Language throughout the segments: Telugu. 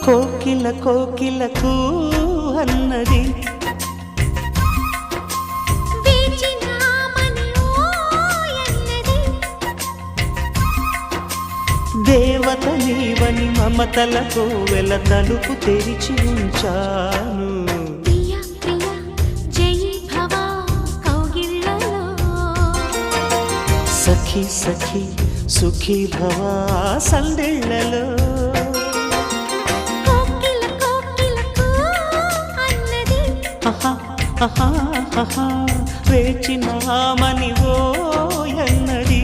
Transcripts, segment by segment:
కోకిల కోకిలకు అన్నది దేవత నీవని మమతలతో వెల తలుపు తెరిచి ఉంచాను. సఖీ సఖీ సుఖీ భవా సందేళ్లలో వేచినామని ఓ ఎన్నది.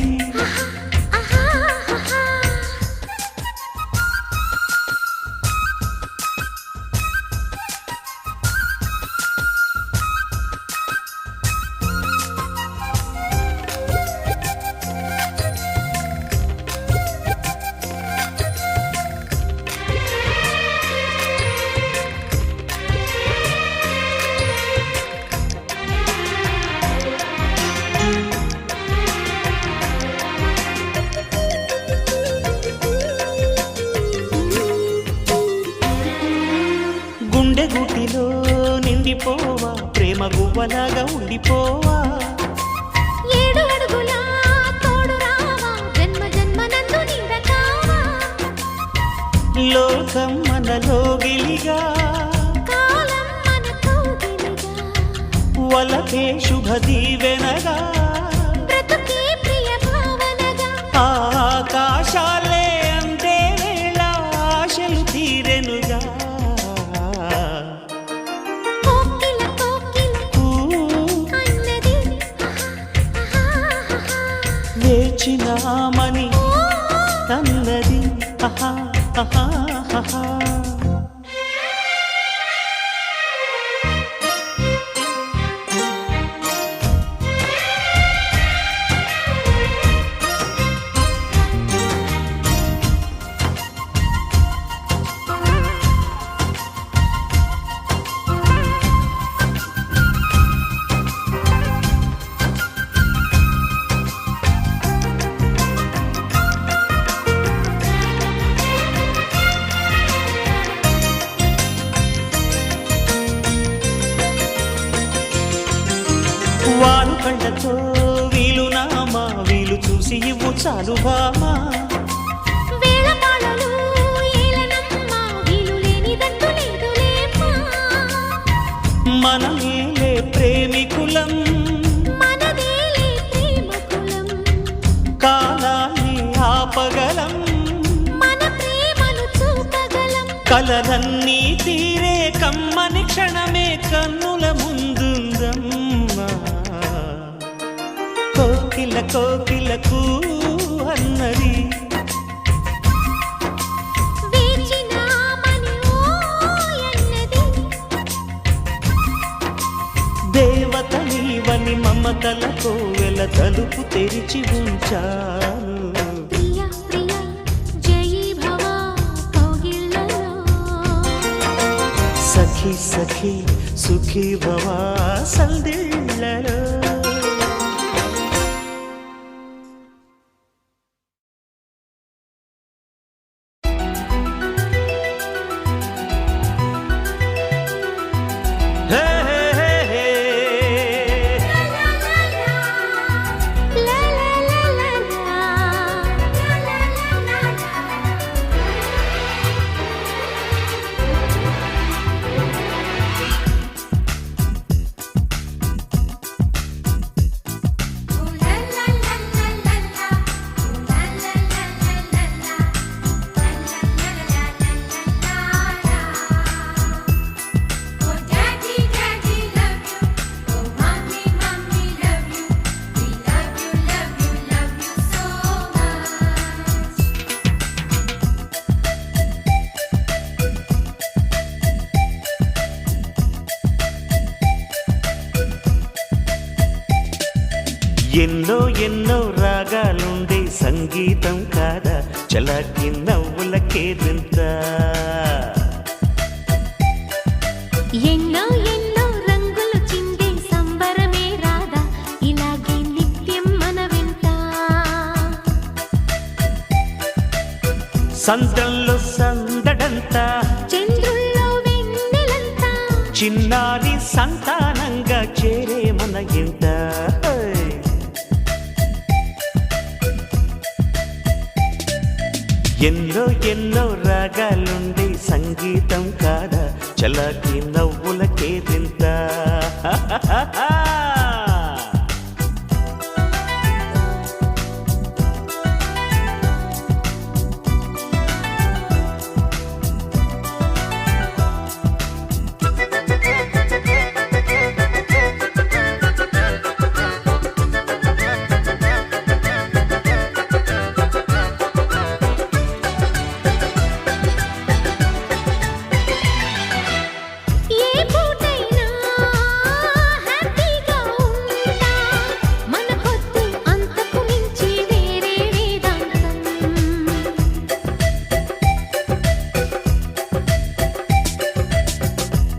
గుండెగుటిలో నిండిపోవా ప్రేమ గువ్వలాగా ఉండిపోవా. 7 అడుగుల తోడు రావా జన్మ జన్మనందు నిందకావా. లోకం మనలో గిలిగా కాలం మన కౌగిలిగా వలకే శుభ దీవెనగా బ్రతుకే ప్రియ భావనగా ఆకాశాలే అందే వేళ ఆశలు తీరెనుగా. వేచినామని తన్నది ఆహా ఆహా ఆహా. వారు కళ్ళతో వీలు నామా వీలు చూసి ఇవ్వు చాలు బామా. వేళపాళలు ఏలనమ్మా వీలు లేనిదంటూ లేదులేమ్మా. మనమేలే ప్రేమికులం మనదేలే ప్రేమకులం. కాలాన్ని ఆపగలం మన ప్రేమను చూపగలం. కలలన్నీ తీరే కమ్మని క్షణమే కన్నుల ముందుందమ్మా. కోకిల కోకిలకు అన్నది వేచినామని ఓ ఎన్నది. దేవత నీవని మమతలతో వెల తలుపు తెరిచి ఉంచాను. ప్రియ ప్రియ జయీ భవ కౌగిళ్ళలో సఖీ సఖీ సుఖీ భవా సందేళ్లలో. ఎన్నో ఎన్నో రాగాలుండే సంగీతం కాదా చలాకి నవ్వులకేదంత. ఎన్నో ఎన్నో రంగులు చిందే సంబరమే రాదా ఇలాగే నిత్యం మన వెంట. సంతంలో సందడంతా చిన్నారి సంతానంగా చేరే మన ఇంట ఎన్నో ఎన్నో రాగాలుండే సంగీతం కాదా చలాకి నవ్వులకే తింత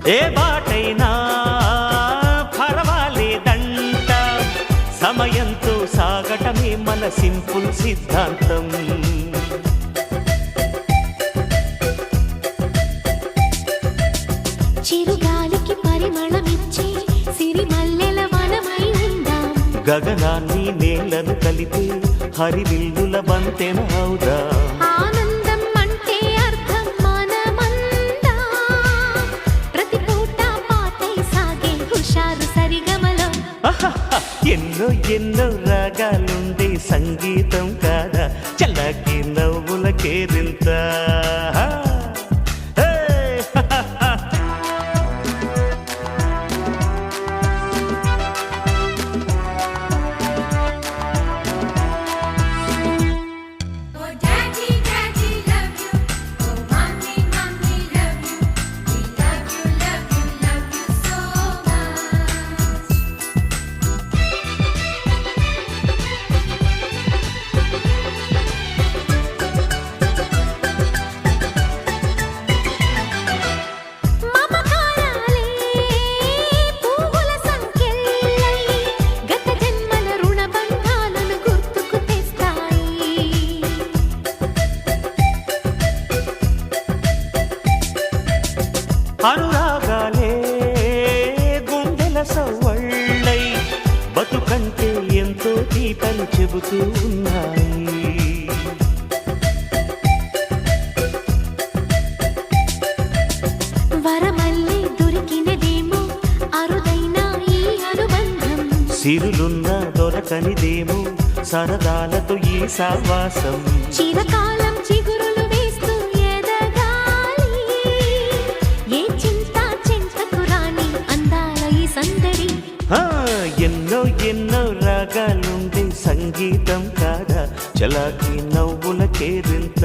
ఏ బాటైనా పర్వాలేదంట సమయంతో సాగటమే మన సింపుల్ సిద్ధాంతం చిరుగాలికి పరిమళమిచ్చే సిరిమల్లెల వనమై ఉందాం గగనాన్ని నేలను కలిపే హరివిల్లుల బంతెన అవుదాం ఆనందం అంటే అర్థం మనమందా ప్రతి పూట పాటై సాగే హుషారు సరిగమలో ఎన్నో ఎన్నో రాగాలుండే సంగీతం కాదా చల్లకి నవ్వుల కేరింత అనురాగాలే గుండెల సవ్వళ్ళై బతుకంటే ఎంతో తీపని చెబుతూ ఉన్నాయి వరమల్లి దొరికినదేమో అరుదైన ఈ అనుబంధం సిరులున్న దొరకనిదేమో సరదాలతో ఈ సావాసం చిరకాలం చిగురులు వేస్తూ ఎదగాలి ఏ చింత చింతకు రాని అందాల ఈ సందడి ఎన్నో ఎన్నో రాగాలుండే సంగీతం కాదా చలాకి నవ్వుల కేరింత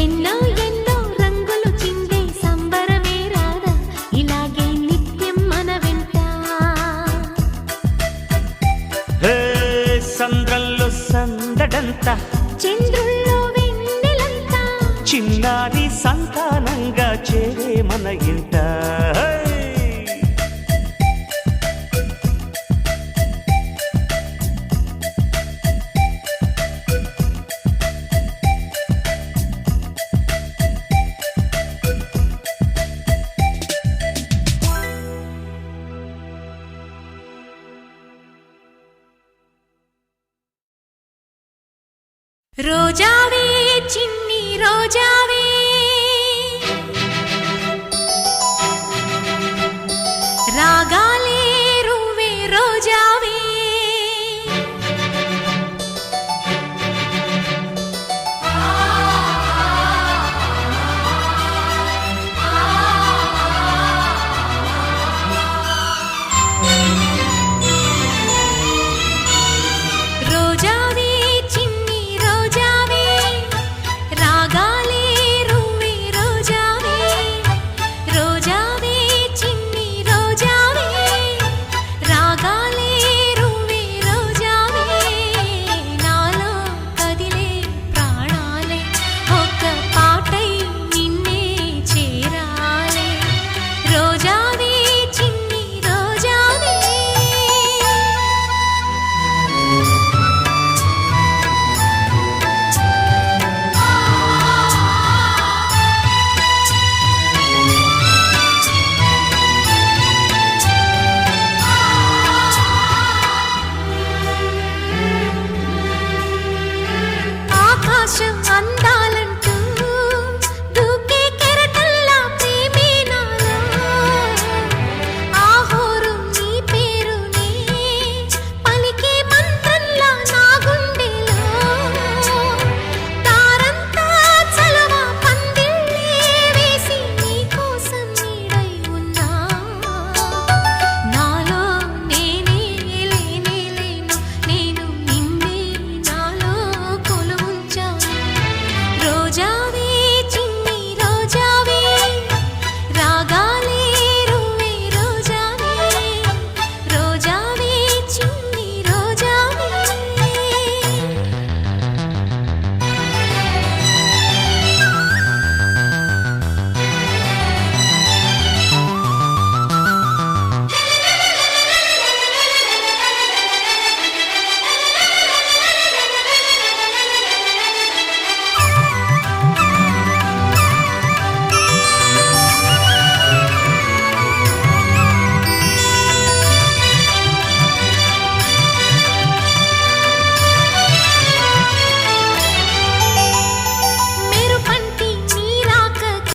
ఎన్నో ఎన్నో రంగులు చిందే సంబరమే రాదా ఇలాగే నిత్యం మన వెంట సంద్రంలో సందడంత చంద్రుల్లో వెన్నెలంతా చిన్నారి సంతానంగా చేరే మన ఇంట రోజావే చిన్ని రోజావే రాగాలే రువే రోజావే రోజావే చిన్ని రోజావే రాగాలే ఆకాశం అంత